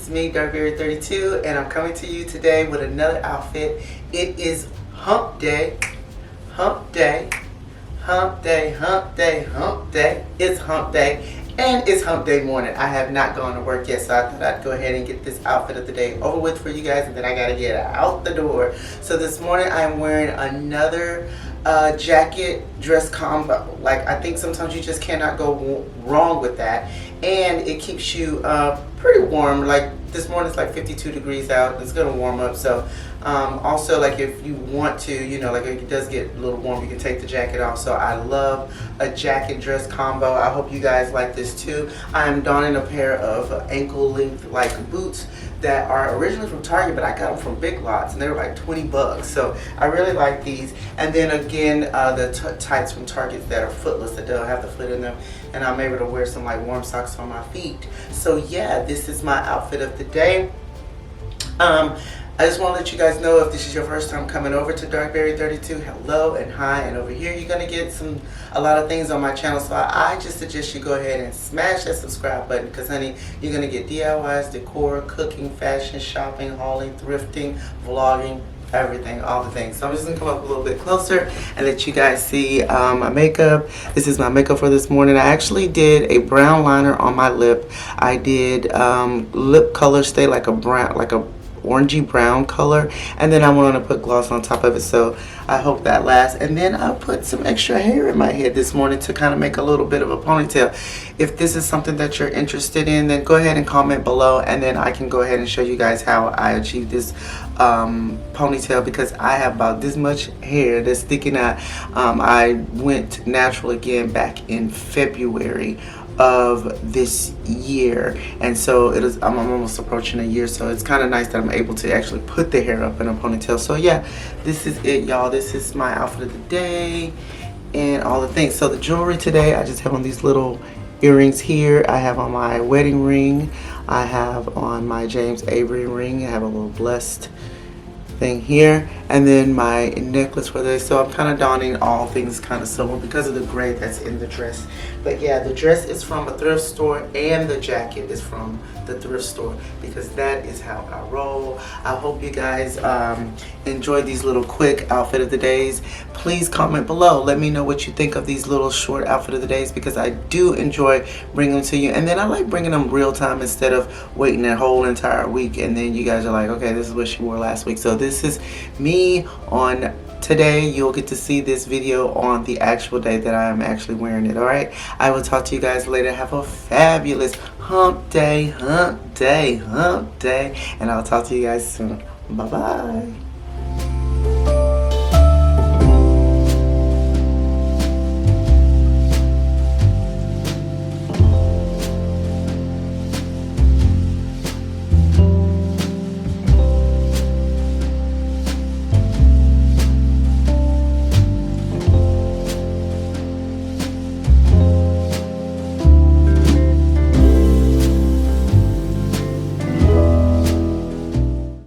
is me, Darkberry32, and I'm coming to you today with another outfit. It is hump day, hump day, hump day, hump day, hump day. It's hump day, and it's hump day morning. I have not gone to work yet, so I thought I'd go ahead and get this outfit of the day over with for you guys, and then I gotta get out the door. So this morning I'm wearing another jacket dress combo. Like, I think sometimes you just cannot go wrong with that, and it keeps you pretty warm. Like this morning it's like 52 degrees out. It's gonna warm up, so also, like, if you want to, you know, like, if it does get a little warm, you can take the jacket off. So I love a jacket dress combo. I hope you guys like this too. I am donning a pair of ankle length like boots that are originally from Target, but I got them from Big Lots and they were like 20 bucks. So I really like these. And then again, the tights from Target that are footless, that don't have the foot in them. And I'm able to wear some like warm socks on my feet. So yeah, this is my outfit of the day. I just want to let you guys know, if this is your first time coming over to Darkberry32, hello and hi. And over here you're going to get a lot of things on my channel. So I just suggest you go ahead and smash that subscribe button, because honey, you're going to get DIYs, decor, cooking, fashion, shopping, hauling, thrifting, vlogging, everything, all the things. So I'm just going to come up a little bit closer and let you guys see my makeup. This is my makeup for this morning. I actually did a brown liner on my lip. I did lip color stay like a brown, like a orangey brown color, and then I went on to put gloss on top of it, so I hope that lasts. And then I put some extra hair in my head this morning to kind of make a little bit of a ponytail. If this is something that you're interested in, then go ahead and comment below, and then I can go ahead and show you guys how I achieved this ponytail, because I have about this much hair that's sticking out. I went natural again back in February of this year, and so I'm almost approaching a year, so it's kind of nice that I'm able to actually put the hair up in a ponytail. So yeah, this is it, y'all. This is my outfit of the day and all the things. So the jewelry today, I just have on these little earrings here. I have on my wedding ring. I have on my James Avery ring. I have a little blessed thing here, and then my necklace for this. So I'm kind of donning all things kind of silver because of the gray that's in the dress. But yeah, the dress is from a thrift store, and the jacket is from the thrift store, because that is how I roll. I hope you guys enjoy these little quick outfit of the days. Please comment below, let me know what you think of these little short outfit of the days, because I do enjoy bringing them to you, and then I like bringing them real time instead of waiting a whole entire week and then you guys are like, okay, this is what she wore last week. So this is me on today. You'll get to see this video on the actual day that I am actually wearing it. All right, I will talk to you guys later. Have a fabulous hump day, hump day, hump day, and I'll talk to you guys soon. Bye bye.